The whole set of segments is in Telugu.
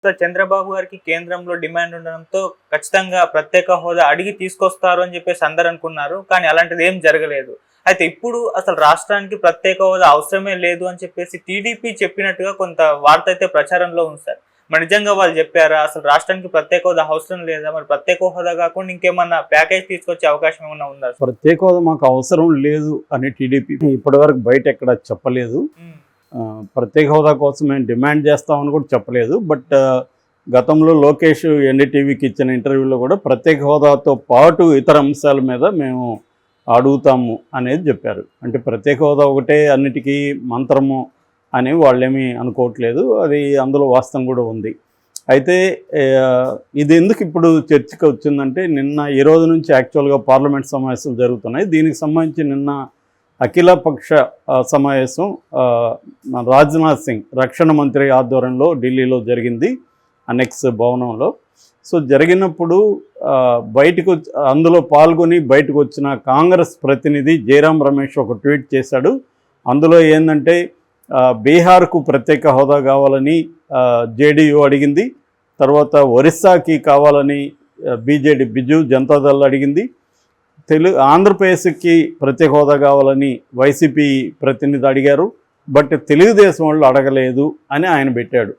సో చంద్రబాబు గారికి కేంద్రంలో డిమాండ్ ఉండడంతో ఖచ్చితంగా ప్రత్యేక హోదా అడిగి తీసుకొస్తారు అని చెప్పేసి అందరూ అనుకున్నారు. కానీ అలాంటిది ఏం జరగలేదు. అయితే ఇప్పుడు అసలు రాష్ట్రానికి ప్రత్యేక హోదా అవసరమే లేదు అని చెప్పేసి టీడీపీ చెప్పినట్టుగా కొంత వార్త అయితే ప్రచారంలో ఉంది సార్. మరి నిజంగా వాళ్ళు చెప్పారా? అసలు రాష్ట్రానికి ప్రత్యేక హోదా అవసరం లేదా? మరి ప్రత్యేక హోదా కాకుండా ఇంకేమన్నా ప్యాకేజ్ తీసుకొచ్చే అవకాశం ఏమన్నా ఉందా? ప్రత్యేక హోదా మాకు అవసరం లేదు అని టీడీపీ ఇప్పటివరకు బయట ఎక్కడ చెప్పలేదు. ప్రత్యేక హోదా కోసం మేము డిమాండ్ చేస్తామని కూడా చెప్పలేదు. బట్ గతంలో లోకేష్ ఎన్డీటీవీకి ఇచ్చిన ఇంటర్వ్యూలో కూడా ప్రత్యేక హోదాతో పాటు ఇతర అంశాల మీద మేము అడుగుతాము అనేది చెప్పారు. అంటే ప్రత్యేక హోదా ఒకటే అన్నిటికీ మంత్రము అని వాళ్ళేమీ అనుకోవట్లేదు. అది అందులో వాస్తవం కూడా ఉంది. అయితే ఇది ఎందుకు ఇప్పుడు చర్చకు వచ్చిందంటే ఈ రోజు నుంచి యాక్చువల్గా పార్లమెంట్ సమావేశాలు జరుగుతున్నాయి. దీనికి సంబంధించి నిన్న అఖిలపక్ష సమావేశం రాజ్నాథ్ సింగ్ రక్షణ మంత్రి ఆధ్వర్యంలో ఢిల్లీలో జరిగింది, అనెక్స్ భవనంలో. సో జరిగినప్పుడు అందులో పాల్గొని బయటకు వచ్చిన కాంగ్రెస్ ప్రతినిధి జయరాం రమేష్ ఒక ట్వీట్ చేశాడు. అందులో ఏంటంటే బీహార్కు ప్రత్యేక హోదా కావాలని జేడీయూ అడిగింది, తర్వాత ఒరిస్సాకి కావాలని బీజేడీ బిజు జనతాదళ్ అడిగింది, ఆంధ్రప్రదేశ్కి ప్రత్యేక హోదా కావాలని వైసీపీ ప్రతినిధి అడిగారు, బట్ తెలుగుదేశం వాళ్ళు అడగలేదు అని ఆయన పెట్టాడు.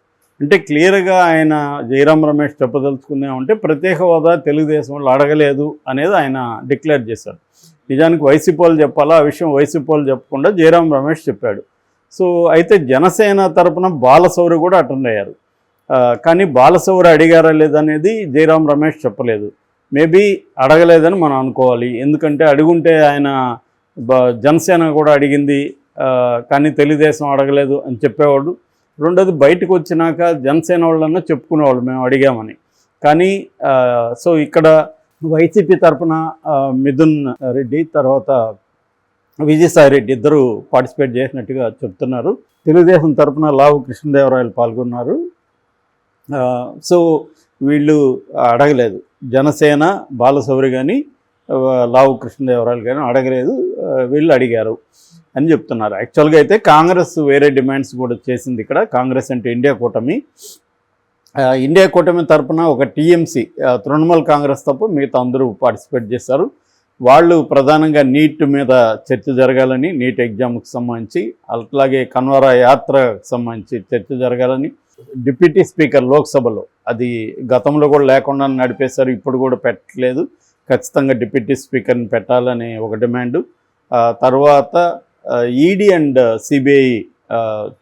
అంటే క్లియర్గా ఆయన జయరాం రమేష్ చెప్పదలుచుకుందామంటే ప్రత్యేక హోదా తెలుగుదేశం వాళ్ళు అడగలేదు అనేది ఆయన డిక్లేర్ చేశారు. నిజానికి వైసీపీ వాళ్ళు చెప్పాలా, ఆ విషయం వైసీపీ వాళ్ళు చెప్పకుండా జయరాం రమేష్ చెప్పాడు. సో అయితే జనసేన తరపున బాలశౌరి కూడా అటెండ్ అయ్యారు. కానీ బాలశౌరి అడిగారా లేదనేది జయరాం రమేష్ చెప్పలేదు. మేబీ అడగలేదని మనం అనుకోవాలి. ఎందుకంటే అడుగుంటే ఆయన జనసేన కూడా అడిగింది కానీ తెలుగుదేశం అడగలేదు అని చెప్పేవాడు. రెండోది బయటకు వచ్చినాక జనసేన వాళ్ళన్నా చెప్పుకునేవాళ్ళు మేము అడిగామని. కానీ సో ఇక్కడ వైసీపీ తరఫున మిథున్ రెడ్డి తర్వాత విజయసాయి రెడ్డి ఇద్దరు పార్టిసిపేట్ చేసినట్టుగా చెప్తున్నారు. తెలుగుదేశం తరఫున లావు కృష్ణదేవరాయలు పాల్గొన్నారు. సో వీళ్ళు అడగలేదు. జనసేన బాలశౌరి కానీ లావు కృష్ణదేవరాయలు కానీ అడగలేదు, వీళ్ళు అడిగారు అని చెప్తున్నారు. యాక్చువల్గా అయితే కాంగ్రెస్ వేరే డిమాండ్స్ కూడా చేసింది. ఇక్కడ కాంగ్రెస్ అంటే ఇండియా కూటమి తరఫున ఒక టీఎంసీ తృణమూల్ కాంగ్రెస్ తప్ప మిగతా అందరూ పార్టిసిపేట్ చేశారు. వాళ్ళు ప్రధానంగా నీట్ మీద చర్చ జరగాలని, నీట్ ఎగ్జామ్కి సంబంధించి, అట్లాగే కన్వరా యాత్రకు సంబంధించి చర్చ జరగాలని, డిప్యూటీ స్పీకర్ లోక్సభలో అది గతంలో కూడా లేకుండా నడిపేశారు, ఇప్పుడు కూడా పెట్టలేదు, ఖచ్చితంగా డిప్యూటీ స్పీకర్ని పెట్టాలని ఒక డిమాండు. తర్వాత ఈడీ అండ్ సిబిఐ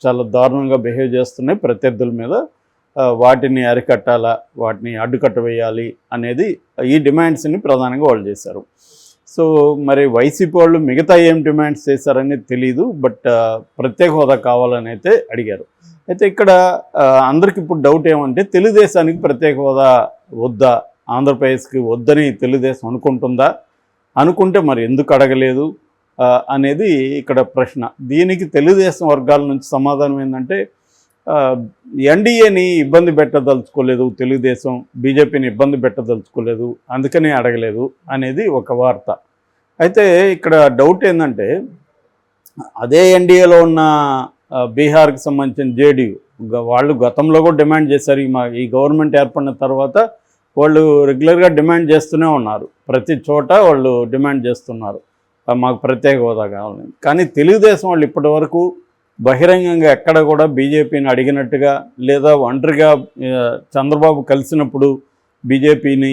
చాలా దారుణంగా బిహేవ్ చేస్తున్నాయి ప్రత్యర్థుల మీద, వాటిని అరికట్టాలా, వాటిని అడ్డుకట్ట వేయాలి అనేది ఈ డిమాండ్స్ని ప్రధానంగా వాళ్ళు చేశారు. సో మరి వైసీపీ వాళ్ళు మిగతా ఏం డిమాండ్స్ చేశారనేది తెలీదు, బట్ ప్రత్యేక హోదా కావాలని అయితే అడిగారు. అయితే ఇక్కడ అందరికి ఇప్పుడు డౌట్ ఏమంటే తెలుగుదేశానికి ప్రత్యేక హోదా వద్దా, ఆంధ్రప్రదేశ్కి వద్దని తెలుగుదేశం అనుకుంటుందా, అనుకుంటే మరి ఎందుకు అడగలేదు అనేది ఇక్కడ ప్రశ్న. దీనికి తెలుగుదేశం వర్గాల నుంచి సమాధానం ఏంటంటే ఎన్డీఏని ఇబ్బంది పెట్టదలుచుకోలేదు తెలుగుదేశం, బీజేపీని ఇబ్బంది పెట్టదలుచుకోలేదు, అందుకనే అడగలేదు అనేది ఒక వార్త. అయితే ఇక్కడ డౌట్ ఏంటంటే అదే ఎన్డీఏలో ఉన్న బీహార్కి సంబంధించిన జేడీయూ వాళ్ళు గతంలో కూడా డిమాండ్ చేశారు. ఈ గవర్నమెంట్ ఏర్పడిన తర్వాత వాళ్ళు రెగ్యులర్గా డిమాండ్ చేస్తూనే ఉన్నారు, ప్రతి చోట వాళ్ళు డిమాండ్ చేస్తున్నారు మాకు ప్రత్యేక హోదా కావాలని. కానీ తెలుగుదేశం వాళ్ళు ఇప్పటి వరకు బహిరంగంగా ఎక్కడ కూడా బీజేపీని అడిగినట్టుగా, లేదా ఒంటరిగా చంద్రబాబు కలిసినప్పుడు బీజేపీని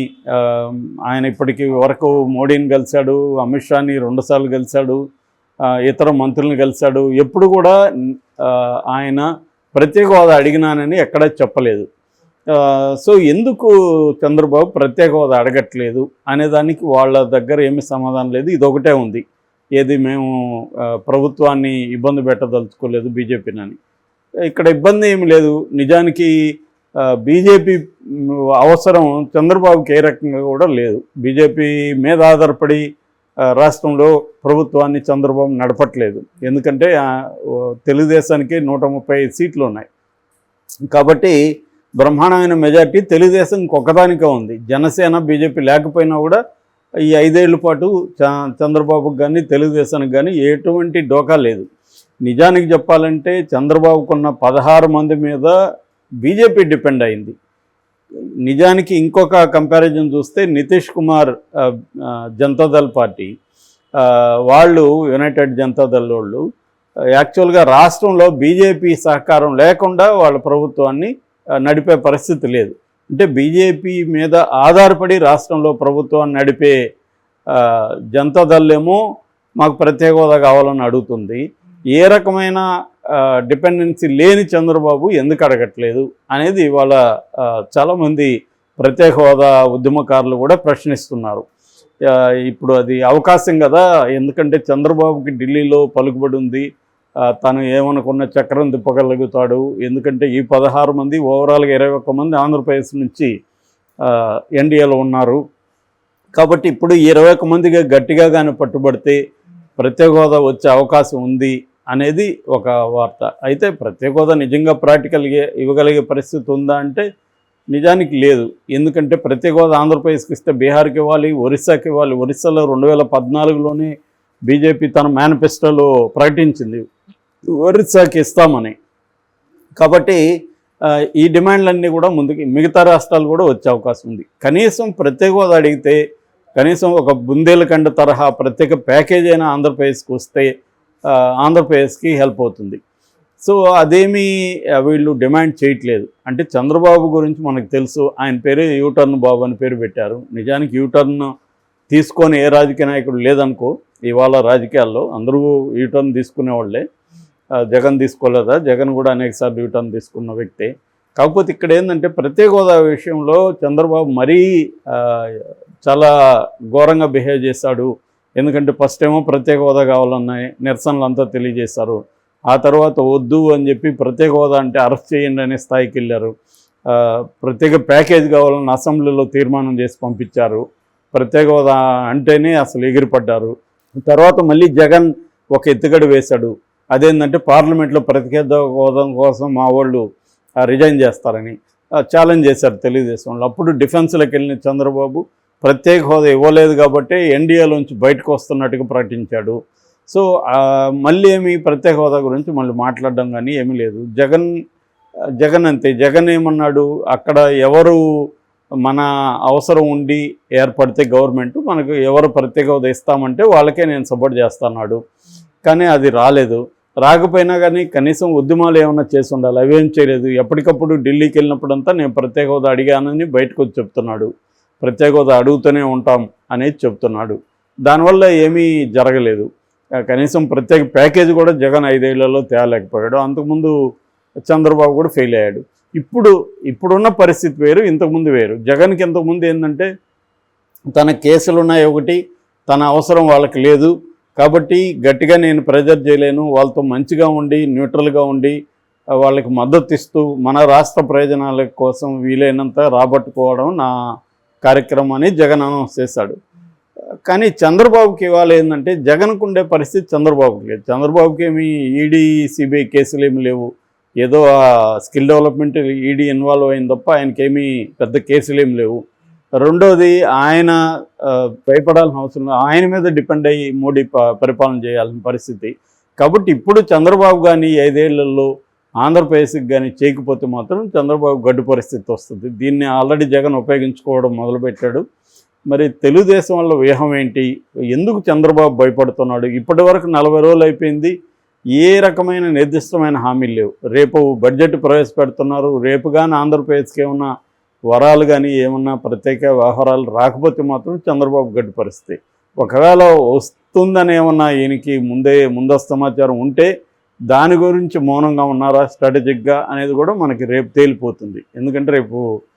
ఆయన ఇప్పటికి వరకు మోడీని కలిశాడు, అమిత్ షాని 2 సార్లు కలిశాడు, ఇతర మంత్రులను కలిశాడు, ఎప్పుడు కూడా ఆయన ప్రత్యేక హోదా అడిగినానని ఎక్కడా చెప్పలేదు. సో ఎందుకు చంద్రబాబు ప్రత్యేక హోదా అడగట్లేదు అనేదానికి వాళ్ళ దగ్గర ఏమీ సమాధానం లేదు. ఇదొకటే ఉంది, ఏది మేము ప్రభుత్వాన్ని ఇబ్బంది పెట్టదలుచుకోలేదు బీజేపీని అని. ఇక్కడ ఇబ్బంది ఏమి లేదు. నిజానికి బీజేపీ అవసరం చంద్రబాబుకి ఏ రకంగా కూడా లేదు. బీజేపీ మీద ఆధారపడి రాష్ట్రంలో ప్రభుత్వాన్ని చంద్రబాబు నడపట్లేదు. ఎందుకంటే తెలుగుదేశానికి 135 సీట్లు ఉన్నాయి కాబట్టి బ్రహ్మాండమైన మెజార్టీ తెలుగుదేశంకి ఒక్కదానికే ఉంది. జనసేన బీజేపీ లేకపోయినా కూడా ఈ 5 ఏళ్ల పాటు చంద్రబాబుకి కానీ తెలుగుదేశానికి కానీ ఎటువంటి డోకా లేదు. నిజానికి చెప్పాలంటే చంద్రబాబుకున్న 16 మంది మీద బీజేపీ డిపెండ్ అయింది. నిజానికి ఇంకొక కంపారిజన్ చూస్తే నితీష్ కుమార్ జనతాదళ్ పార్టీ వాళ్ళు యునైటెడ్ జనతాదళ్ వాళ్ళు యాక్చువల్గా రాష్ట్రంలో బీజేపీ సహకారం లేకుండా వాళ్ళ ప్రభుత్వాన్ని నడిపే పరిస్థితి లేదు. అంటే బీజేపీ మీద ఆధారపడి రాష్ట్రంలో ప్రభుత్వాన్ని నడిపే జనతాదళ్ ఏమో మాకు ప్రత్యేక హోదా కావాలని అడుగుతుంది. ఏ రకమైన డిపెండెన్సీ లేని చంద్రబాబు ఎందుకు అడగట్లేదు అనేది ఇవాళ చాలామంది ప్రత్యేక హోదా ఉద్యమకారులు కూడా ప్రశ్నిస్తున్నారు. ఇప్పుడు అది అవకాశం కదా, ఎందుకంటే చంద్రబాబుకి ఢిల్లీలో పలుకుబడి ఉంది, తను ఏమనుకున్న చక్రం తిప్పగలుగుతాడు. ఎందుకంటే ఈ 16 మంది ఓవరాల్గా 21 మంది ఆంధ్రప్రదేశ్ నుంచి ఎన్డీఏలో ఉన్నారు. కాబట్టి ఇప్పుడు 21 మందిగా గట్టిగా కానీ పట్టుబడితే ప్రత్యేక హోదా వచ్చే అవకాశం ఉంది అనేది ఒక వార్త. అయితే ప్రత్యేక హోదా నిజంగా ప్రాక్టికల్గా ఇవ్వగలిగే పరిస్థితి ఉందా అంటే నిజానికి లేదు. ఎందుకంటే ప్రత్యేక హోదా ఆంధ్రప్రదేశ్కి ఇస్తే బీహార్కి ఇవ్వాలి, ఒరిస్సాకి ఇవ్వాలి. ఒరిస్సాలో 2014లోనే బీజేపీ తన మేనిఫెస్టోలో ప్రకటించింది ఒరిస్సాకి ఇస్తామని. కాబట్టి ఈ డిమాండ్లన్నీ కూడా ముందుకి మిగతా రాష్ట్రాలు కూడా వచ్చే అవకాశం ఉంది. కనీసం ప్రత్యేక హోదా అడిగితే కనీసం ఒక బుందేలఖండ్ తరహా ప్రత్యేక ప్యాకేజ్ అయినా ఆంధ్రప్రదేశ్కి వస్తే ఆంధ్రప్రదేశ్కి హెల్ప్ అవుతుంది. సో అదేమీ వీళ్ళు డిమాండ్ చేయట్లేదు. అంటే చంద్రబాబు గురించి మనకు తెలుసు, ఆయన పేరు యూటర్న్ బాబు అని పేరు పెట్టారు. నిజానికి యూటర్న్ తీసుకొని ఏ రాజకీయ నాయకుడు లేదనుకో ఇవాళ రాజకీయాల్లో, అందరూ యూటర్న్ తీసుకునేవాళ్ళే. జగన్ తీసుకోలేదా? జగన్ కూడా అనేకసార్లు యూటర్న్ తీసుకున్న వ్యక్తే. కాకపోతే ఇక్కడ ఏంటంటే ప్రత్యేక హోదా విషయంలో చంద్రబాబు మరీ చాలా ఘోరంగా బిహేవ్ చేశాడు. ఎందుకంటే ఫస్ట్ ఏమో ప్రత్యేక హోదా కావాలన్నాయి, నిరసనలు అంతా తెలియజేశారు. ఆ తర్వాత వద్దు అని చెప్పి ప్రత్యేక హోదా అంటే అరెస్ట్ చేయండి అనే స్థాయికి వెళ్ళారు. ప్రత్యేక ప్యాకేజ్ కావాలని అసెంబ్లీలో తీర్మానం చేసి పంపించారు. ప్రత్యేక హోదా అంటేనే అసలు ఎగిరిపడ్డారు. తర్వాత మళ్ళీ జగన్ ఒక ఎత్తుగడ వేశాడు. అదేంటంటే పార్లమెంట్లో ప్రత్యేక హోదా కోసం మా వాళ్ళు రిజైన్ చేస్తారని ఛాలెంజ్ చేశారు తెలుగుదేశంలో. అప్పుడు డిఫెన్స్లోకి వెళ్ళిన చంద్రబాబు ప్రత్యేక హోదా ఇవ్వలేదు కాబట్టి ఎన్డీఏలోంచి బయటకు వస్తున్నట్టుగా ప్రకటించాడు. సో మళ్ళీ ఏమి ప్రత్యేక హోదా గురించి మళ్ళీ మాట్లాడడం కానీ ఏమీ లేదు. జగన్ అంతే. జగన్ ఏమన్నాడు, అక్కడ ఎవరు మన అవసరం ఉండి ఏర్పడితే గవర్నమెంట్ మనకు ఎవరు ప్రత్యేక హోదా ఇస్తామంటే వాళ్ళకే నేను సపోర్ట్ చేస్తున్నాడు. కానీ అది రాలేదు. రాకపోయినా కానీ కనీసం ఉద్యమాలు ఏమైనా చేసి ఉండాలి, అవేం చేయలేదు. ఎప్పటికప్పుడు ఢిల్లీకి వెళ్ళినప్పుడంతా నేను ప్రత్యేక హోదా అడిగానని బయటకు వచ్చి చెప్తున్నాడు. ప్రత్యేక హోదా అడుగుతూనే ఉంటాం అనేది చెప్తున్నాడు. దానివల్ల ఏమీ జరగలేదు. కనీసం ప్రత్యేక ప్యాకేజ్ కూడా జగన్ 5 ఏళ్లలో తేలేకపోయాడు. అంతకుముందు చంద్రబాబు కూడా ఫెయిల్ అయ్యాడు. ఇప్పుడున్న పరిస్థితి వేరు, ఇంతకుముందు వేరు. జగన్కి ఇంతకుముందు ఏంటంటే తన కేసులు ఉన్నాయి ఒకటి, తన అవసరం వాళ్ళకి లేదు కాబట్టి గట్టిగా నేను ప్రెజర్ చేయలేను, వాళ్ళతో మంచిగా ఉండి న్యూట్రల్గా ఉండి వాళ్ళకి మద్దతు ఇస్తూ మన రాష్ట్ర ప్రయోజనాల కోసం వీలైనంత రాబట్టుకోవడం నా కార్యక్రమం అని జగన్ అనౌన్స్ చేశాడు. కానీ చంద్రబాబుకి ఇవాళ ఏంటంటే జగన్కు ఉండే పరిస్థితి చంద్రబాబుకి లేదు. చంద్రబాబుకి ఏమి ఈడీ సిబిఐ కేసులు ఏమి లేవు. ఏదో స్కిల్ డెవలప్మెంట్ ఈడీ ఇన్వాల్వ్ అయింది తప్ప ఆయనకేమీ పెద్ద కేసులు ఏమి లేవు. రెండోది ఆయన భయపడాల్సిన అవసరం, ఆయన మీద డిపెండ్ అయ్యి మోడీ పరిపాలన చేయాల్సిన పరిస్థితి. కాబట్టి ఇప్పుడు చంద్రబాబు కానీ 5 ఏళ్లలో ఆంధ్రప్రదేశ్కి కానీ చేయకపోతే మాత్రం చంద్రబాబు గడ్డు పరిస్థితి వస్తుంది. దీన్ని ఆల్రెడీ జగన్ ఉపయోగించుకోవడం మొదలుపెట్టాడు. మరి తెలుగుదేశం వల్ల వ్యూహం ఏంటి, ఎందుకు చంద్రబాబు భయపడుతున్నాడు? ఇప్పటి వరకు 40 రోజులు అయిపోయింది, ఏ రకమైన నిర్దిష్టమైన హామీలు లేవు. రేపు బడ్జెట్ ప్రవేశపెడుతున్నారు. రేపు కానీ ఆంధ్రప్రదేశ్కి ఏమన్నా వరాలు కానీ ఏమన్నా ప్రత్యేక వ్యవహారాలు రాకపోతే మాత్రం చంద్రబాబు గడ్డు పరిస్థితి. ఒకవేళ వస్తుందని ఏమన్నా ఈయనకి ముందస్తు సమాచారం ఉంటే దాని గురించి మౌనంగా ఉన్నారా స్ట్రాటజిక్గా అనేది కూడా మనకి రేపు తేలిపోతుంది. ఎందుకంటే రేపు